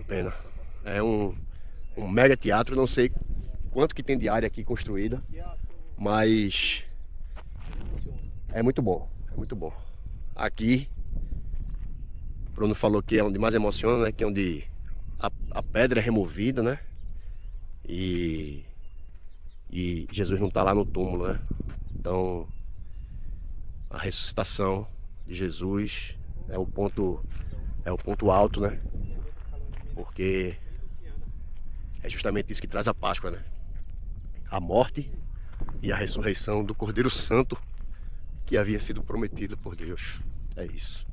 pena. É um mega teatro, não sei quanto que tem de área aqui construída, mas é muito bom, é muito bom. Aqui, Bruno falou que é onde mais emociona, né? Que é onde a pedra é removida, né? E, e Jesus não está lá no túmulo, né? Então, a ressuscitação de Jesus é o ponto alto, né? Porque é justamente isso que traz a Páscoa, né? A morte e a ressurreição do Cordeiro Santo que havia sido prometido por Deus. É isso.